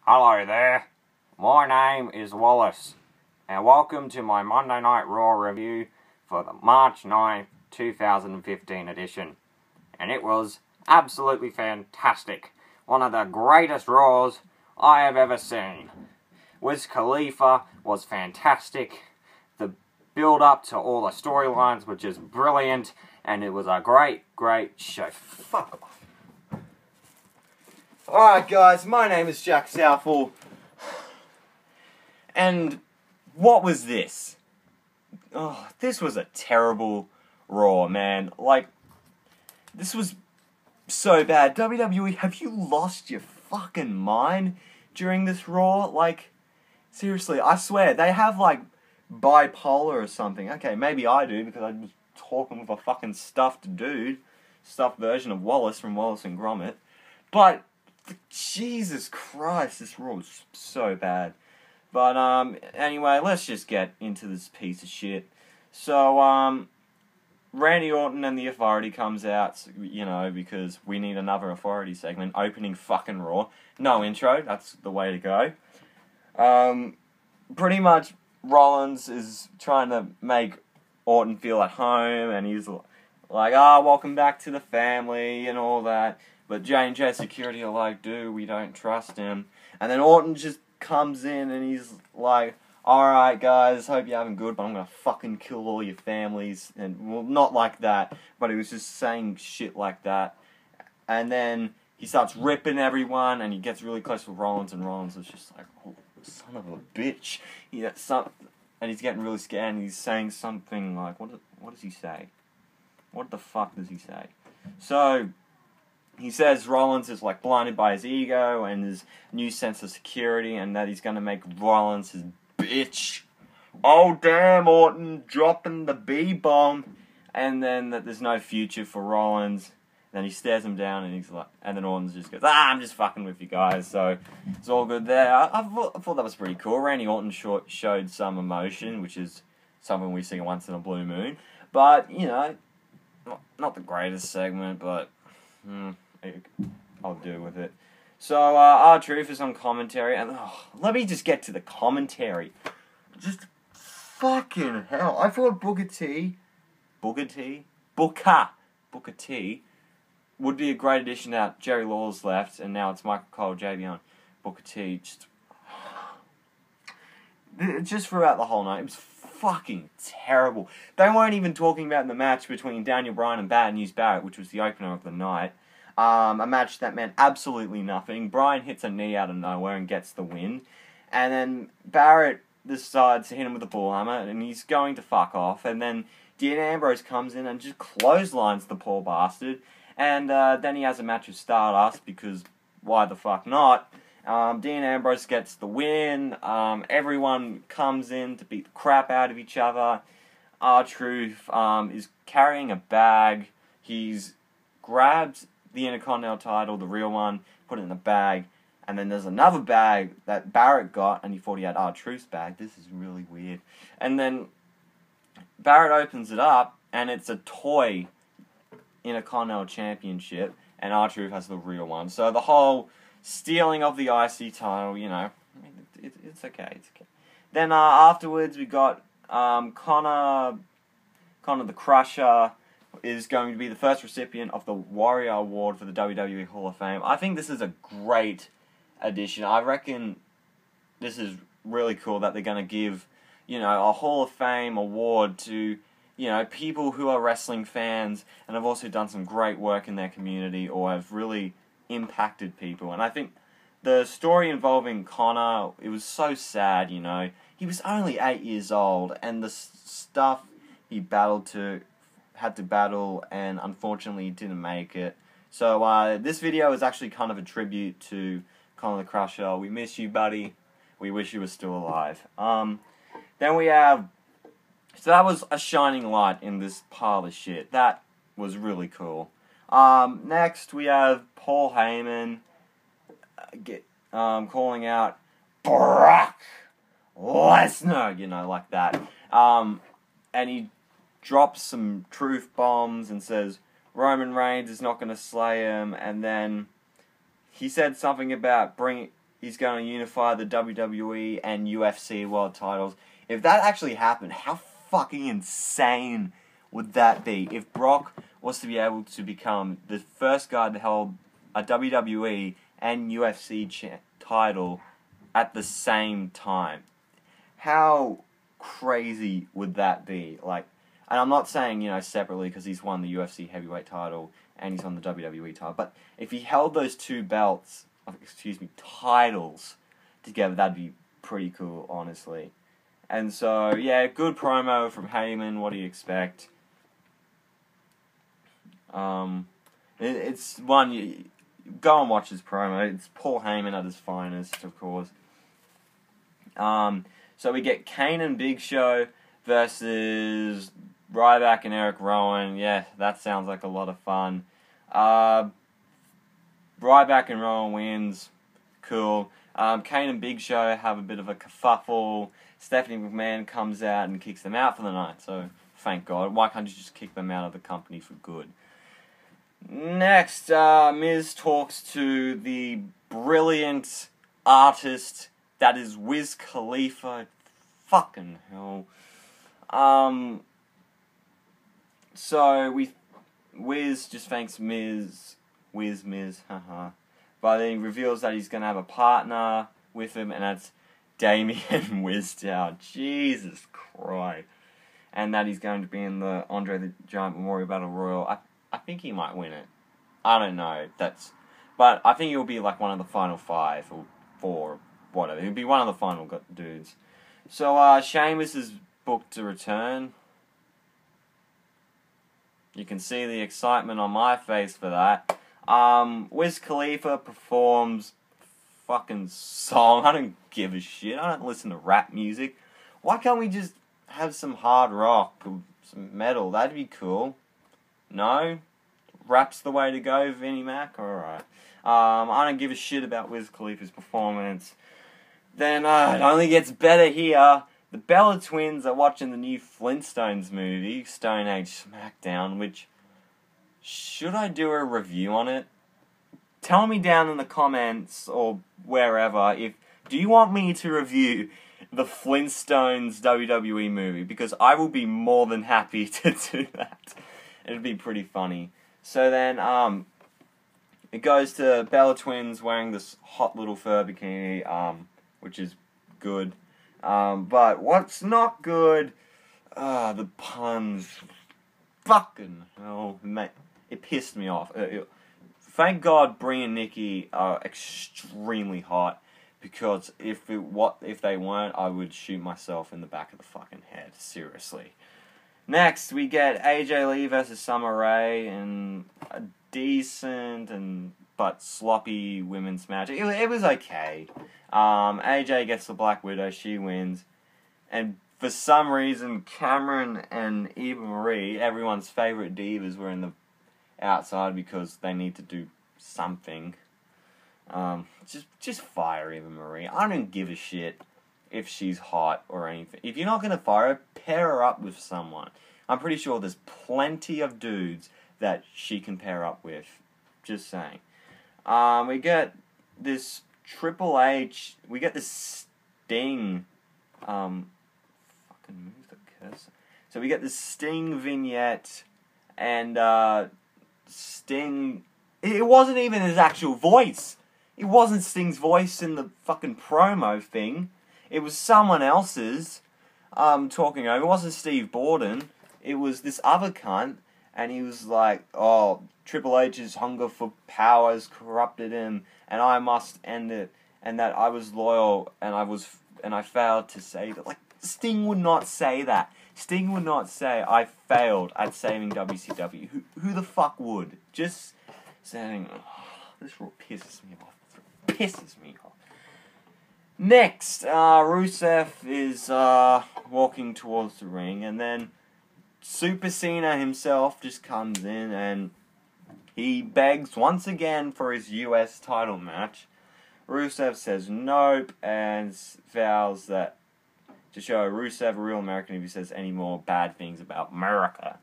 Hello there, my name is Wallace, and welcome to my Monday Night Raw review for the March 9th, 2015 edition. And it was absolutely fantastic. One of the greatest Raws I have ever seen. Wiz Khalifa was fantastic. The build-up to all the storylines was just brilliant, and it was a great show. Fuck off. Alright guys, my name is Jack Southall, and what was this? Oh, this was a terrible Raw, man. Like, this was so bad. WWE, have you lost your fucking mind during this Raw? Like, seriously, I swear, they have like bipolar or something. Okay, maybe I do, because I was talking with a fucking stuffed dude, stuffed version of Wallace from Wallace and Gromit, but Jesus Christ, this Raw was so bad. But, anyway, let's just get into this piece of shit. So, Randy Orton and the Authority comes out, you know, because we need another Authority segment, opening fucking Raw. No intro, that's the way to go. Pretty much, Rollins is trying to make Orton feel at home, and he's like, welcome back to the family, and all that. But J&J security are like, dude, we don't trust him. And then Orton just comes in and he's like, alright guys, hope you're having good, but I'm gonna fucking kill all your families. And, well, not like that, but he was just saying shit like that. And then he starts ripping everyone, and he gets really close with Rollins, and Rollins is just like, oh, son of a bitch. And he's getting really scared, and he's saying something like, what does he say? What the fuck does he say? So he says Rollins is like blinded by his ego and his new sense of security, and that he's gonna make Rollins his bitch. Oh damn, Orton dropping the B-bomb, and then that there's no future for Rollins. Then he stares him down, and he's like, and then Orton just goes, I'm just fucking with you guys. So it's all good there. I thought that was pretty cool. Randy Orton showed some emotion, which is something we see once in a blue moon. But you know, not the greatest segment, but I'll deal with it. So, R-Truth is on commentary, and let me just get to the commentary. Just fucking hell. I thought Booker T would be a great addition out. Jerry Lawler's left, and now it's Michael Cole, JB on Booker T. Just throughout the whole night, it was fucking terrible. They weren't even talking about the match between Daniel Bryan and Bad News Barrett, which was the opener of the night. A match that meant absolutely nothing. Bryan hits a knee out of nowhere and gets the win. And then Barrett decides to hit him with a bullhammer, and he's going to fuck off. And then Dean Ambrose comes in and just clotheslines the poor bastard. And then he has a match with Stardust, because why the fuck not? Dean Ambrose gets the win. Everyone comes in to beat the crap out of each other. R-Truth is carrying a bag. He's grabbed the Intercontinental title, the real one, put it in a bag, and then there's another bag that Barrett got, and he thought he had R-Truth's bag. This is really weird. And then Barrett opens it up, and it's a toy Intercontinental Championship, and R-Truth has the real one. So the whole stealing of the IC title, you know, it's okay, it's okay. Then afterwards we got Connor the Crusher is going to be the first recipient of the Warrior Award for the WWE Hall of Fame. I think this is a great addition. I reckon this is really cool that they're going to give, you know, a Hall of Fame award to, you know, people who are wrestling fans and have also done some great work in their community or have really impacted people. And I think the story involving Connor, it was so sad, you know. He was only 8 years old, and the stuff he had to battle, and unfortunately didn't make it. So this video is actually kind of a tribute to Connor the Crusher. We miss you, buddy. We wish you were still alive. Then we have, so that was a shining light in this pile of shit. That was really cool. Next we have Paul Heyman calling out Brock Lesnar, you know, like that. And he drops some truth bombs and says Roman Reigns is not going to slay him, and then he said something about he's going to unify the WWE and UFC world titles. If that actually happened, how fucking insane would that be? If Brock was to be able to become the first guy to hold a WWE and UFC title at the same time. How crazy would that be? Like, and I'm not saying, separately, because he's won the UFC heavyweight title and he's on the WWE title, but if he held those two titles together, that'd be pretty cool, honestly. And so, yeah, good promo from Heyman. What do you expect? It's one, go and watch his promo. It's Paul Heyman at his finest, of course. So we get Kane and Big Show versus Ryback and Eric Rowan. Yeah, that sounds like a lot of fun. Ryback and Rowan wins. Cool. Kane and Big Show have a bit of a kerfuffle. Stephanie McMahon comes out and kicks them out for the night. So, thank God. Why can't you just kick them out of the company for good? Next, Miz talks to the brilliant artist that is Wiz Khalifa. Fucking hell. So Wiz just thanks Miz, haha. But then he reveals that he's gonna have a partner with him, and that's Damien Wiztown. Jesus Christ. And that he's going to be in the Andre the Giant Memorial Battle Royal. I think he might win it. I don't know. But I think he'll be like one of the final 5 or 4, whatever. He'll be one of the final dudes. So Sheamus is booked to return. You can see the excitement on my face for that. Wiz Khalifa performs fucking song. I don't give a shit. I don't listen to rap music. Why can't we just have some hard rock or some metal? That'd be cool. No? Rap's the way to go, Vinnie Mac? Alright. I don't give a shit about Wiz Khalifa's performance. Then, it only gets better here. The Bella Twins are watching the new Flintstones movie, Stone Age SmackDown, which, should I do a review on it? Tell me down in the comments, or wherever, do you want me to review the Flintstones WWE movie? Because I will be more than happy to do that. It'd be pretty funny. So then, it goes to Bella Twins wearing this hot little fur bikini, which is good. But what's not good, the puns. Fucking hell, mate. It pissed me off. Thank God Brie and Nikki are extremely hot, because if they weren't, I would shoot myself in the back of the fucking head. Seriously. Next, we get AJ Lee versus Summer Rae in a decent but sloppy women's match. It was okay. AJ gets the Black Widow, she wins. And for some reason, Cameron and Eva Marie, everyone's favourite divas, were in the outside because they need to do something. Just fire Eva Marie. I don't give a shit if she's hot or anything. If you're not going to fire her, pair her up with someone. I'm pretty sure there's plenty of dudes that she can pair up with. Just saying. We get this Triple H, we get this Sting, fucking move the cursor. So we get this Sting vignette, and Sting, it wasn't even his actual voice. It wasn't Sting's voice in the fucking promo thing. It was someone else's, talking over. It wasn't Steve Borden. It was this other cunt, and he was like, oh, Triple H's hunger for power has corrupted him, and I must end it, and that I was loyal, and I failed to save it. Like, Sting would not say that. Sting would not say, I failed at saving WCW. Who the fuck would? Just saying, oh, this rule pisses me off. Pisses me off. Next, Rusev is walking towards the ring, and then Super Cena himself just comes in, and he begs once again for his US title match. Rusev says nope, and vows that to show Rusev a real American if he says any more bad things about America.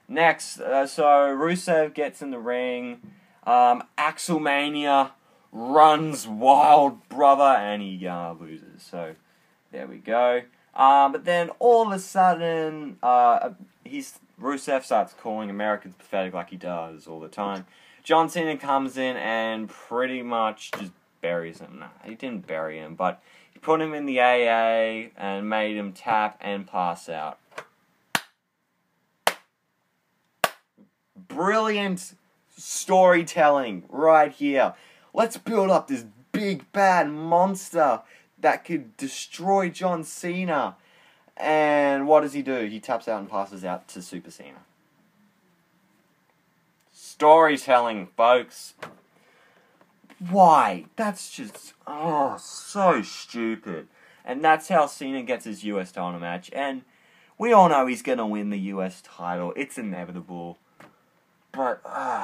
Next, so Rusev gets in the ring. Axelmania runs wild, brother, and he loses. So, there we go. But then, all of a sudden, Rusev starts calling Americans pathetic like he does all the time. John Cena comes in and pretty much just buries him. Nah, he didn't bury him, but he put him in the AA and made him tap and pass out. Brilliant storytelling right here. Let's build up this big bad monster that could destroy John Cena. And what does he do? He taps out and passes out to Super Cena. Storytelling, folks. Why? That's just, so stupid. And that's how Cena gets his US title match. And we all know he's going to win the US title. It's inevitable. But,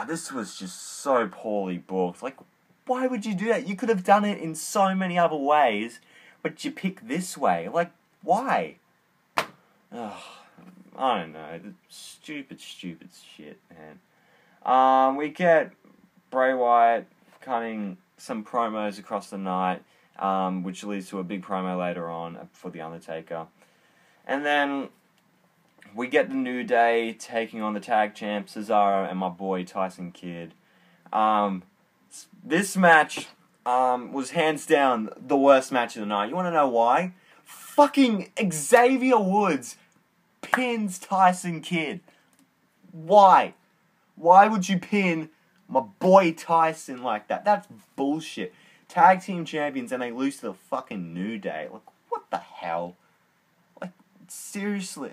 this was just so poorly booked. Like, why would you do that? You could have done it in so many other ways, but you pick this way. Like, why? I don't know. Stupid shit, man. We get Bray Wyatt cutting some promos across the night, which leads to a big promo later on for The Undertaker. And then we get the New Day taking on the tag champs, Cesaro and my boy Tyson Kidd. This match was hands down the worst match of the night. You want to know why? Fucking Xavier Woods pins Tyson Kidd. Why? Why would you pin my boy Tyson like that? That's bullshit. Tag team champions and they lose to the fucking New Day. Like, what the hell? Like, seriously.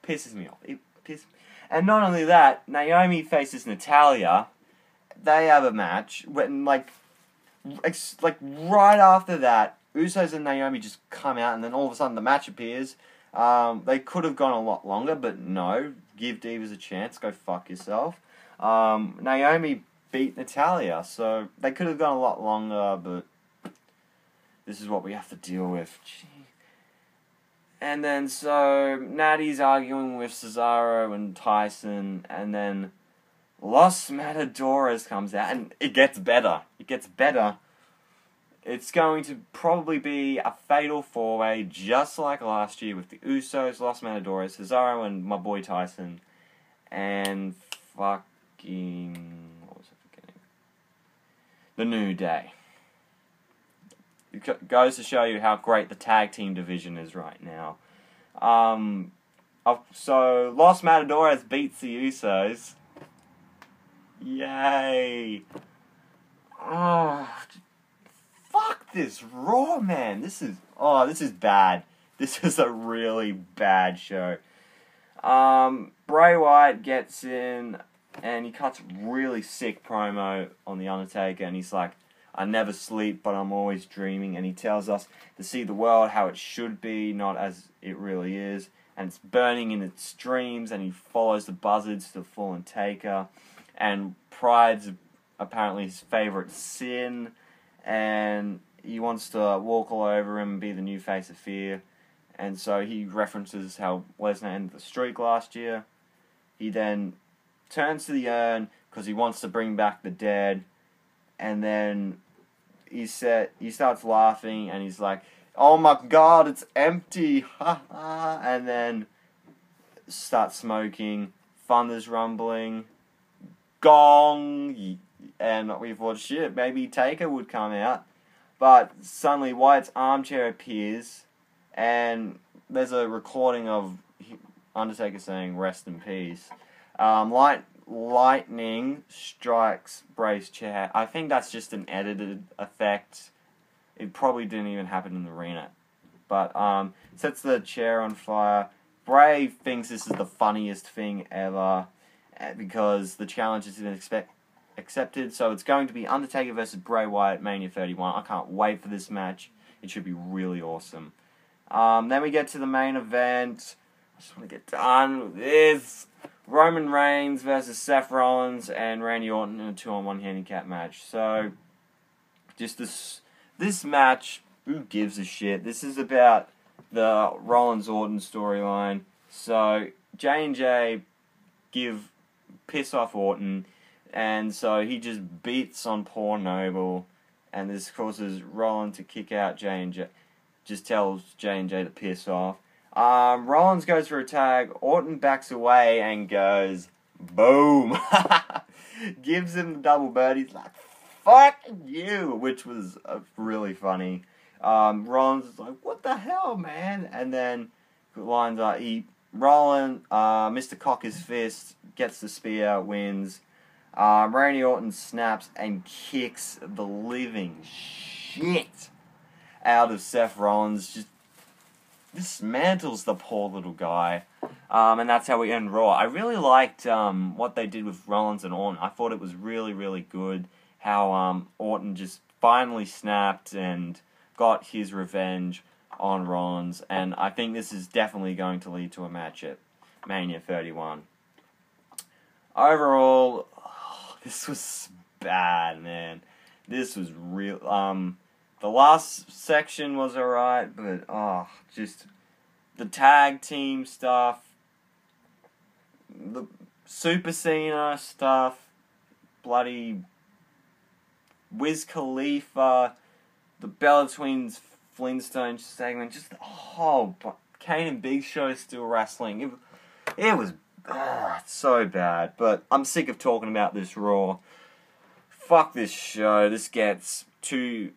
Pisses me off. And not only that, Naomi faces Natalya. They have a match when, like right after that, Usos and Naomi just come out, and then all of a sudden the match appears. They could have gone a lot longer, but no. Give Divas a chance. Go fuck yourself. Naomi beat Natalya, so they could have gone a lot longer, but this is what we have to deal with. Gee. And then, so, Natty's arguing with Cesaro and Tyson, and then Los Matadores comes out, and it gets better. It gets better. It's going to probably be a fatal four-way, just like last year with the Usos, Los Matadores, Cesaro, and my boy Tyson, and fucking, what was I forgetting? The New Day. It goes to show you how great the tag team division is right now. So, Los Matadores beats the Usos. Yay! Fuck this Raw, man. This is bad. This is a really bad show. Bray Wyatt gets in, and he cuts a really sick promo on The Undertaker, and he's like, I never sleep, but I'm always dreaming, and he tells us to see the world how it should be, not as it really is, and it's burning in its dreams, and he follows the buzzards to the fallen Taker, and pride's apparently his favourite sin, and he wants to walk all over him and be the new face of fear, and so he references how Lesnar ended the streak last year. He then turns to the urn, because he wants to bring back the dead, and then he starts laughing, and he's like, oh my god, it's empty, ha ha, and then starts smoking, thunder's rumbling, gong, and we thought, shit, maybe Taker would come out, but suddenly Wyatt's armchair appears, and there's a recording of Undertaker saying, rest in peace. Lightning strikes Bray's chair. I think that's just an edited effect. It probably didn't even happen in the arena. But, sets the chair on fire. Bray thinks this is the funniest thing ever, because the challenge has been accepted. So it's going to be Undertaker versus Bray Wyatt, Mania 31. I can't wait for this match. It should be really awesome. Then we get to the main event. I just want to get done with this. Roman Reigns versus Seth Rollins and Randy Orton in a 2-on-1 handicap match. So, just this match, who gives a shit? This is about the Rollins-Orton storyline. So, J&J piss off Orton. And so he just beats on poor Noble, and this causes Rollins to kick out J&J. Just tells J&J to piss off. Rollins goes for a tag. Orton backs away and goes, boom! Gives him the double bird. He's like, fuck you! Which was really funny. Rollins is like, what the hell, man? And then lines up. Rollins, Mr. Cock his fist, gets the spear, wins. Randy Orton snaps and kicks the living shit out of Seth Rollins. Just dismantles the poor little guy. And that's how we end Raw. I really liked what they did with Rollins and Orton. I thought it was really, really good how Orton just finally snapped and got his revenge on Rollins. And I think this is definitely going to lead to a match at Mania 31. Overall, this was bad, man. This was real. The last section was alright, but just the tag team stuff, the Super Cena stuff, bloody Wiz Khalifa, the Bella Twins Flintstones segment, just the whole Kane and Big Show still wrestling. It was so bad, but I'm sick of talking about this Raw. Fuck this show. This gets two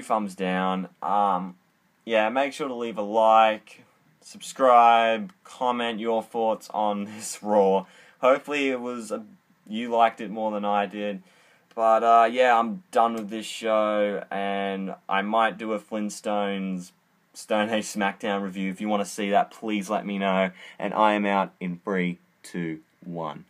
thumbs down. Yeah, make sure to leave a like, subscribe, comment your thoughts on this Raw. Hopefully you liked it more than I did. But yeah, I'm done with this show, and I might do a Flintstones Stone Age SmackDown review. If you want to see that, please let me know. And I am out in 3, 2, 1.